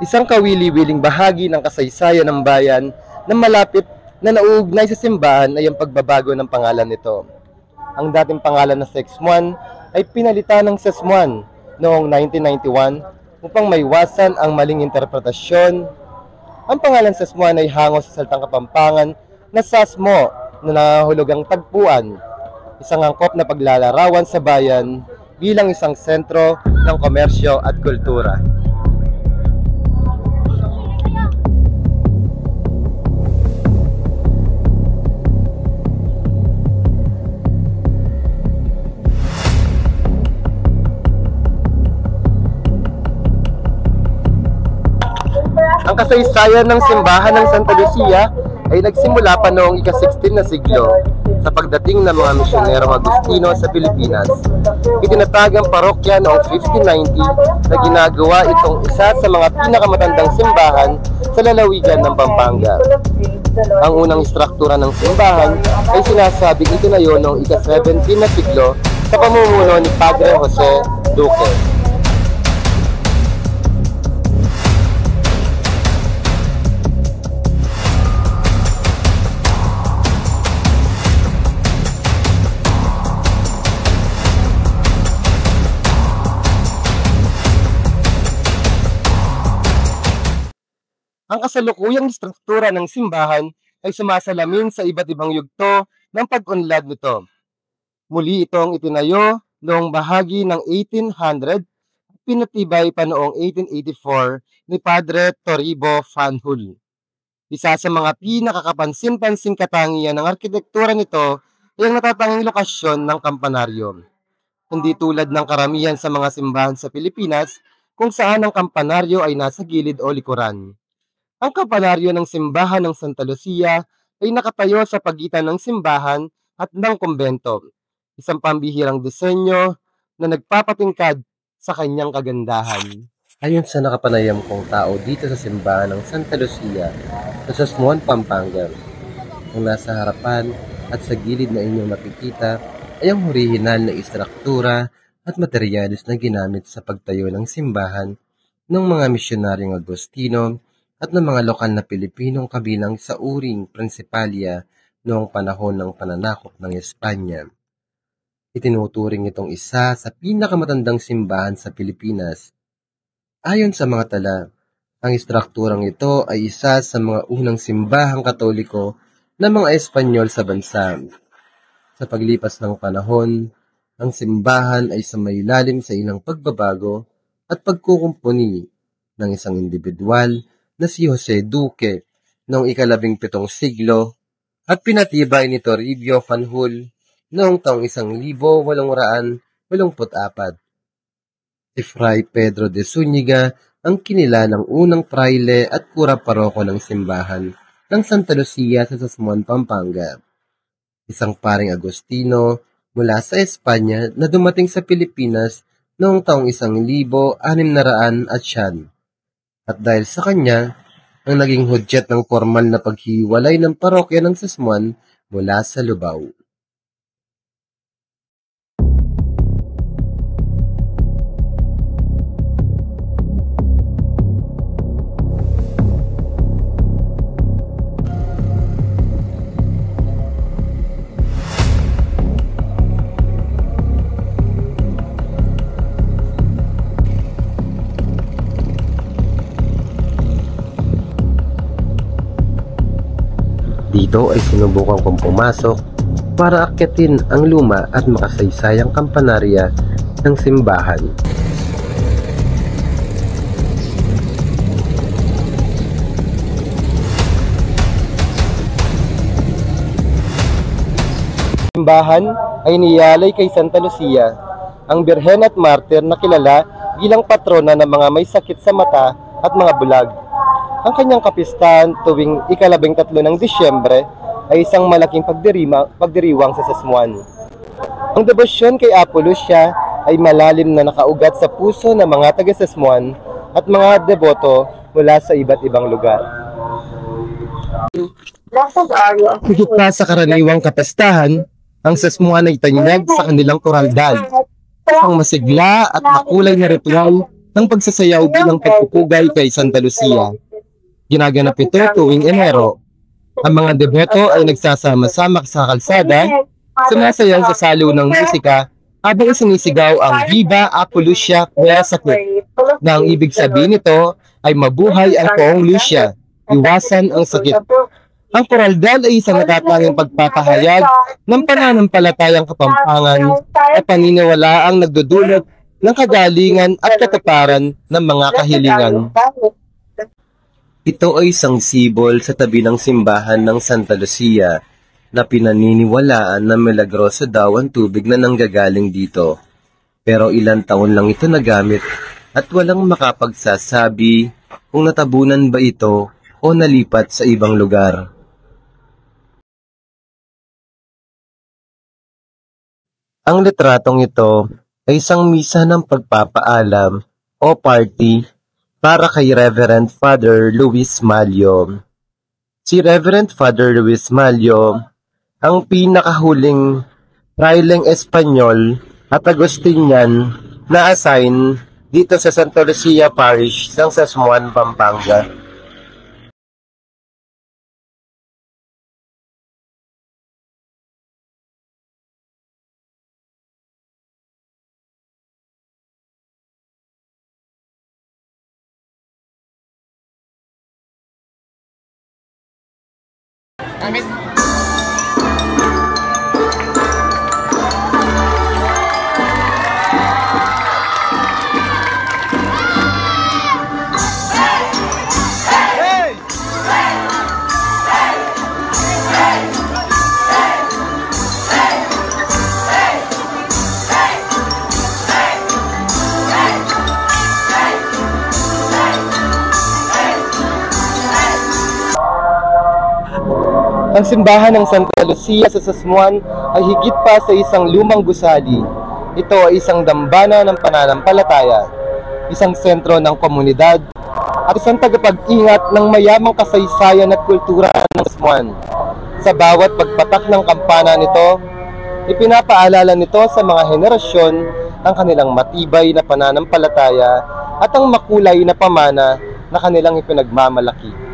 isang kawili-wiling bahagi ng kasaysayan ng bayan na malapit na nauugnay sa simbahan ay ang pagbabago ng pangalan nito. Ang dating pangalan na Sexmuan ay pinalitan ng Sesmuan noong 1991 upang maiwasan ang maling interpretasyon. Ang pangalan Sesmuan ay hango sa salitang Kapampangan na Sasmo na nangangahulugang tagpuan, isang angkop na paglalarawan sa bayan bilang isang sentro ng komersyo at kultura. Ang kasaysayan ng simbahan ng Santa Lucia ay nagsimula pa noong ika-16 na siglo sa pagdating ng mga misyonerong Agustino sa Pilipinas. Itinatag ang parokya noong 1590 na ginagawa itong isa sa mga pinakamatandang simbahan sa lalawigan ng Pampanga. Ang unang istruktura ng simbahan ay sinasabing itinayo noong ika-17 na siglo sa pamumuno ni Padre Jose Duque. Ang kasalukuyang struktura ng simbahan ay sumasalamin sa iba't ibang yugto ng pag-unlad nito. Muli itong itinayo noong bahagi ng 1800 at pinatibay pa noong 1884 ni Padre Toribio Fanjul. Isa sa mga pinakakapansin-pansing katangian ng arkitektura nito ay ang natatanging lokasyon ng kampanaryo. Hindi tulad ng karamihan sa mga simbahan sa Pilipinas kung saan ang kampanaryo ay nasa gilid o likuran. Ang kampanaryo ng simbahan ng Santa Lucia ay nakatayo sa pagitan ng simbahan at ng kumbento, isang pambihirang disenyo na nagpapatingkad sa kanyang kagandahan. Ayon sa nakapanayam kong tao dito sa simbahan ng Santa Lucia sa Sesmuan, Pampanga, ang nasa harapan at sa gilid na inyong makikita ay ang orihinal na istruktura at materyales na ginamit sa pagtayo ng simbahan ng mga misyonaryong Agustino at ng mga lokal na Pilipinong kabilang sa uring prinsipalya noong panahon ng pananakop ng Espanya. Itinuturing itong isa sa pinakamatandang simbahan sa Pilipinas. Ayon sa mga tala, ang istrukturang ito ay isa sa mga unang simbahang Katoliko ng mga Espanyol sa bansa. Sa paglipas ng panahon, ang simbahan ay sumailalim sa ilang pagbabago at pagkukumpuni ng isang individual na si Jose Duque noong ika-17 siglo at pinatibay ni Toribio Fanjul noong taong 1884. Si Fray Pedro de Zúñiga ang kinilalang unang praile at kura paroko ng simbahan ng Santa Lucia sa Sesmuan, Pampanga. Isang paring Agustino mula sa Espanya na dumating sa Pilipinas noong taong 1609. At dahil sa kanya, ang naging hudyat ng formal na paghiwalay ng parokya ng Sesmuan mula sa Lubao. Dito ay sinubukan kong pumasok para akyatin ang luma at makasaysayang kampanarya ng simbahan. Simbahan ay niyalay kay Santa Lucia, ang birhen at martir na kilala bilang patrona ng mga may sakit sa mata at mga bulag. Ang kanyang kapistahan tuwing ika-13 ng Disyembre ay isang malaking pagdiriwang sa Sesmuan. Ang debosyon kay Apo Lucia ay malalim na nakaugat sa puso ng mga taga-Sesmuan at mga deboto mula sa iba't ibang lugar. Higit pa sa karaniwang kapistahan, ang Sesmuan ay tanyag sa kanilang kuraldad, isang masigla at makulay na ritual ng pagsasayaw bilang pagpupugay kay Santa Lucia. Ginaganap ito tuwing Enero. Ang mga debeto ay nagsasama-sama sa kalsada, sumasayaw sa salo ng musika habang sinisigaw ang Viva Apo Lucia Quea Sakit, na ang ibig sabihin nito ay mabuhay ang Poong Lucia, iwasan ang sakit. Ang koraldal ay isang natatanging pagpapahayag ng pananampalatayang kapampangan at paniniwalaang nagdudulot ng kagalingan at katuparan ng mga kahilingan. Ito ay isang sibol sa tabi ng simbahan ng Santa Lucia na pinaniniwalaan na milagroso daw ang tubig na nanggagaling dito. Pero ilang taon lang ito nagamit at walang makapagsasabi kung natabunan ba ito o nalipat sa ibang lugar. Ang litratong ito ay isang misa ng pagpapaalam o party para kay Reverend Father Luis Mallo. Si Reverend Father Luis Mallo ang pinakahuling praileng Espanyol at Agustinian na assign dito sa Santa Lucia Parish ng Sasmuan, Pampanga. Ang simbahan ng Santa Lucia sa Sasmuan ay higit pa sa isang lumang gusali. Ito ay isang dambana ng pananampalataya, isang sentro ng komunidad, at isang tagapag-ingat ng mayamang kasaysayan at kultura ng Sasmuan. Sa bawat pagpatak ng kampana nito, ipinapaalala nito sa mga henerasyon ang kanilang matibay na pananampalataya at ang makulay na pamana na kanilang ipinagmamalaki.